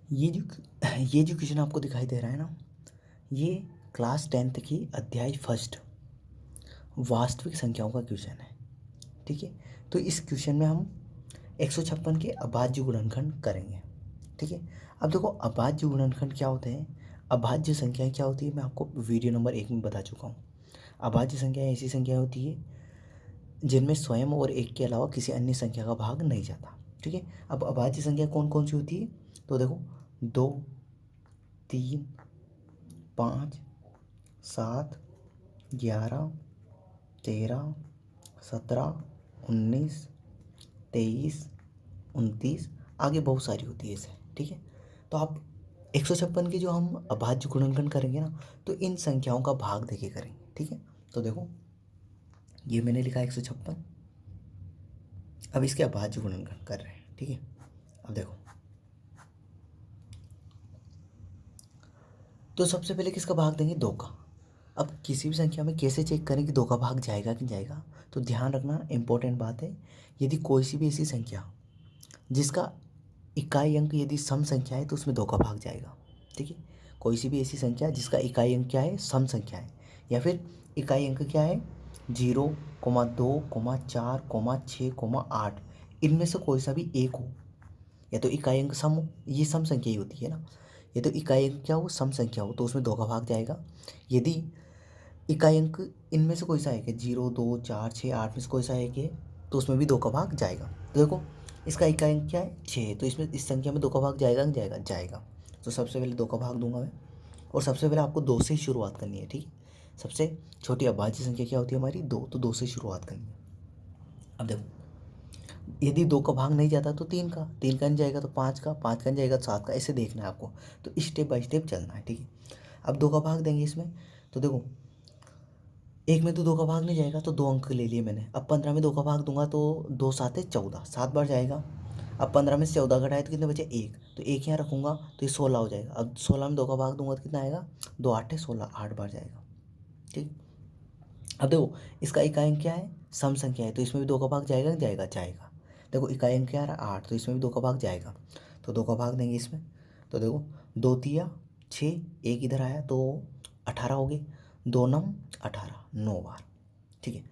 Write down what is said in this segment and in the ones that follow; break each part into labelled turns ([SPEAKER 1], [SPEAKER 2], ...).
[SPEAKER 1] ये जो ये जो क्वेश्चन आपको दिखाई दे रहा है ना, ये क्लास 10th की अध्याय फर्स्ट वास्तविक संख्याओं का क्वेश्चन है। ठीक है, तो इस क्वेश्चन में हम 156 के अभाज्य गुणनखंड करेंगे। ठीक है, अब देखो अभाज्य गुणनखंड क्या होते हैं, अभाज्य संख्याएं क्या होती है, मैं आपको वीडियो नंबर 1 में बता चुका हूँ। अभाज्य संख्याएं ऐसी संख्याएं होती है जिनमें स्वयं और एक के अलावा किसी अन्य संख्या का भाग नहीं जाता। ठीक है, अब अभाज्य संख्या कौन कौन सी होती है, तो देखो 2, 3, 5, 7, 11, 13, 17, 19, 23, 29, आगे बहुत सारी होती है इसे। ठीक है, तो आप 156 के जो हम अभाज्य गुणनखंड करेंगे ना, तो इन संख्याओं का भाग देके करेंगे। ठीक है, तो देखो ये मैंने लिखा 156, अब इसके अभाज्य गुणनखंड कर रहे हैं। ठीक है, अब देखो तो सबसे पहले किसका भाग देंगे, 2 का। अब किसी भी संख्या में कैसे चेक करें कि 2 का भाग जाएगा कि नहीं जाएगा, तो ध्यान रखना इंपॉर्टेंट बात है, यदि कोई सी भी ऐसी संख्या जिसका इकाई अंक यदि सम संख्या है तो उसमें 2 का भाग जाएगा। ठीक है, कोई सी भी ऐसी संख्या जिसका इकाई अंक क्या है, सम संख्या है, या फिर इकाई अंक क्या है 0, 2, 4, 6, 8, इनमें से कोई सा भी एक हो, या तो इकाई अंक सम हो, ये सम संख्या ही होती है ना, या तो इकाई अंक क्या हो, सम संख्या हो, तो उसमें 2 का भाग जाएगा। यदि इकाई अंक इनमें से कोई सा एक है, 0, 2, 4, 6, 8 में से कोई सा एक है, तो उसमें भी 2 का भाग जाएगा। तो देखो इसका इकाई अंक क्या है, 6, तो इसमें इस संख्या में 2 का भाग जाएगा नहीं जाएगा, जाएगा। तो सबसे पहले 2 का भाग दूंगा मैं, और सबसे पहले आपको 2 से ही शुरुआत करनी है। ठीक है, सबसे छोटी अभाज्य संख्या क्या होती है हमारी, 2, तो 2 से शुरुआत करनी है। अब देखो यदि 2 का भाग नहीं जाता तो 3 का, 3 का नहीं जाएगा तो 5 का, 5 का नहीं जाएगा तो 7 का, ऐसे देखना है आपको। तो स्टेप बाय स्टेप चलना है। ठीक है, अब 2 का भाग देंगे इसमें, तो देखो एक में तो 2 का भाग नहीं जाएगा, तो 2 अंक ले लिए मैंने। अब 15 में 2 का भाग दूंगा तो 2 7 है 14, 7 बार जाएगा। अब 15 में से 14 घटाए तो कितने बचे, 1, तो 1 यहाँ रखूंगा तो ये 16 हो जाएगा। अब 16 में 2 का भाग दूंगा तो कितना आएगा, 2 8 है 16, 8 बार जाएगा। ठीक, अब देखो इसका इकाई अंक क्या है, सम संख्या है, तो इसमें भी 2 का भाग जाएगा नहीं जाएगा, जाएगा। देखो इकाई अंक क्या आ रहा है 8, तो इसमें भी 2 का भाग जाएगा, तो 2 का भाग देंगे इसमें। तो देखो 2 तिया 6, एक इधर आया तो 18 हो गए, 2 9 18, 9 बार। ठीक है,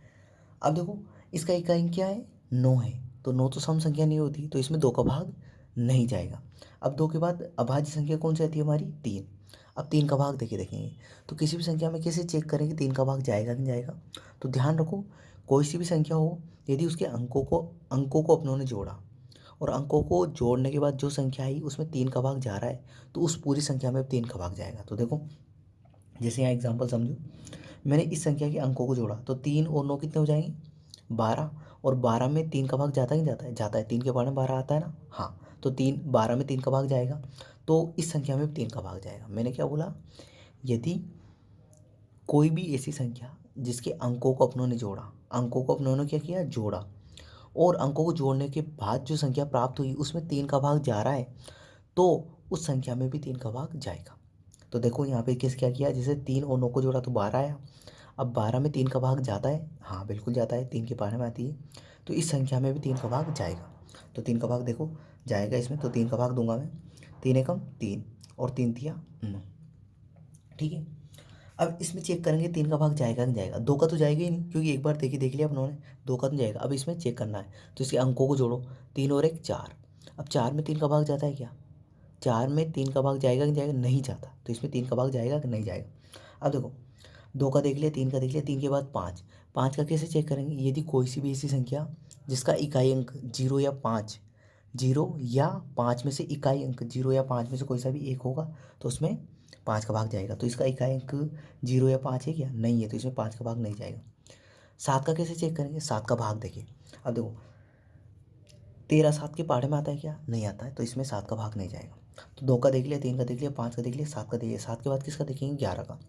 [SPEAKER 1] अब देखो इसका इकाई अंक क्या है, 9 है, तो 9 तो सम संख्या नहीं होती, तो इसमें 2 का भाग नहीं जाएगा। अब 2 के बाद अभाज्य संख्या कौन सी आती है हमारी, 3। अब 3 का भाग देखेंगे, तो किसी भी संख्या में कैसे चेक करें कि 3 का भाग जाएगा कि नहीं जाएगा, तो ध्यान रखो कोई सी भी संख्या हो, यदि उसके अंकों को अपनों ने जोड़ा, और अंकों को जोड़ने के बाद जो संख्या आई उसमें 3 का भाग जा रहा है, तो उस पूरी संख्या में 3 का भाग जाएगा। तो देखो जैसे यहाँ एग्जाम्पल समझो, मैंने इस संख्या के अंकों को जोड़ा तो 3 और 9 कितने हो जाएंगे, 12, और 12 में 3 का भाग जाता है नहीं जाता है, जाता है, 3 के बारे में 12 आता है ना, हाँ, तो 12 में 3 का भाग जाएगा, तो इस संख्या में भी 3 का भाग जाएगा। मैंने क्या बोला, यदि कोई भी ऐसी संख्या जिसके अंकों को अपनों ने जोड़ा, अंकों को अपनों ने क्या किया, जोड़ा, और अंकों को जोड़ने के बाद जो संख्या प्राप्त हुई उसमें 3 का भाग जा रहा है, तो उस संख्या में भी 3 का भाग जाएगा। तो देखो यहाँ पे किस क्या किया, जैसे 3 और 9 को जोड़ा तो 12 आया। अब 12 में 3 का भाग जाता है, हाँ बिल्कुल जाता है, 3 के बारे में आती है, तो इस संख्या में भी 3 का भाग जाएगा। तो 3 का भाग देखो जाएगा इसमें, तो 3 का भाग दूंगा मैं, 3 एकम 3 और 3 तिया 9। ठीक है, अब इसमें चेक करेंगे 3 का भाग जाएगा नहीं जाएगा, 2 का तो जाएगा ही नहीं क्योंकि एक बार देख लिया अपनों ने, 2 का तो जाएगा। अब इसमें चेक करना है, तो इसके अंकों को जोड़ो, 3 और 1 4। अब 4 में 3 का भाग जाता है क्या, 4 में 3 का भाग जाएगा कि नहीं जाएगा, नहीं जाता, तो इसमें 3 का भाग जाएगा कि नहीं जाएगा। अब देखो 2 का देख लिया, 3 का देख लिया, 3 के बाद 5, 5 का कैसे चेक करेंगे, यदि कोई सी भी ऐसी संख्या जिसका इकाई अंक 0 या 5, 0 या 5 में से इकाई अंक 0 या 5 में से कोई सा भी एक होगा तो उसमें 5 का भाग जाएगा। तो इसका इकाई अंक 0 या 5 है क्या, नहीं है, तो इसमें 5 का भाग नहीं जाएगा। 7 का कैसे चेक करेंगे, 7 का भाग देखिए, अब देखो 13 7 के पहाड़े में आता है क्या, नहीं आता है, तो इसमें 7 का भाग नहीं जाएगा। तो 2 का देख लिया, 3 का देख लिया, 5 का देख लिया, 7 का देख लिया, 7 के बाद किसका देखेंगे, 11 का।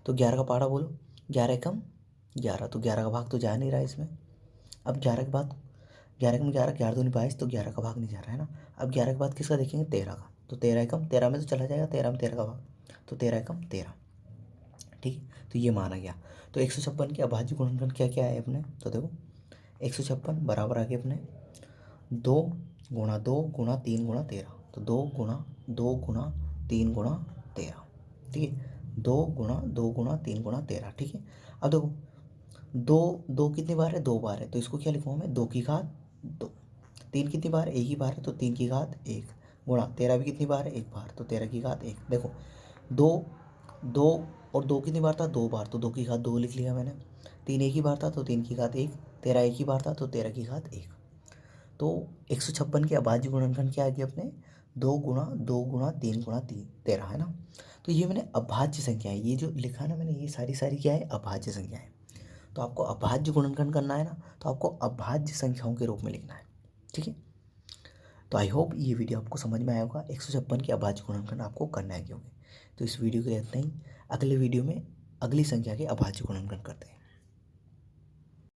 [SPEAKER 1] तो 11 का पहाड़ा बोलो, 11 एकम 11, तो 11 का भाग तो जा नहीं रहा है इसमें। अब 11 के बाद 11 एकम 11, 11 दूनी 22, तो 11 का भाग नहीं जा रहा है ना। अब 11 के बाद किसका देखेंगे, 13 का, तो 13 एकम 13 में तो चला जाएगा, 13 में 13 का भाग, तो 13 एकम 13। ठीक है, तो ये माना गया। तो 156 के अभाज्य गुणनखंड क्या क्या है अपने, तो देखो 156 बराबर आ गए अपने 2 गुणा 2 गुणा 3 गुणा 13, तो 2 गुणा ठीक है, 2 गुणा 3 गुणा 13, ठीक है। अब देखो दो दो कितनी बार है, 2 बार है, तो इसको क्या लिखूँगा मैं, 2 की घात 2। 3 कितनी बार है, 1 ही बार है, तो 3 की घात 1 गुणा 13 भी कितनी बार है, 1 बार, तो 13 की घात 1। देखो दो दो और 2 कितनी बार था, 2 बार, तो 2 की घात 2 लिख लिया मैंने। 3 एक ही बार था तो 3 की घात 1, 13 एक ही बार था तो 13 की घात 1। तो 156 के अभाज्य गुणनखंड क्या आ गया अपने, 2 गुणा 3 गुणा 13 है ना। तो ये मैंने अभाज्य संख्या है, ये जो लिखा है ना मैंने, ये सारी सारी क्या है, अभाज्य संख्या है। तो आपको अभाज्य गुणनखंड करना है ना, तो आपको अभाज्य संख्याओं के रूप में लिखना है, ठीक है। तो आई होप ये वीडियो आपको समझ में आया होगा, 156 के अभाज्य गुणनखंड आपको करना है क्योंकि। तो इस वीडियो के लिए इतना ही, अगले वीडियो में अगली संख्या के अभाज्य गुणनखंड करते हैं।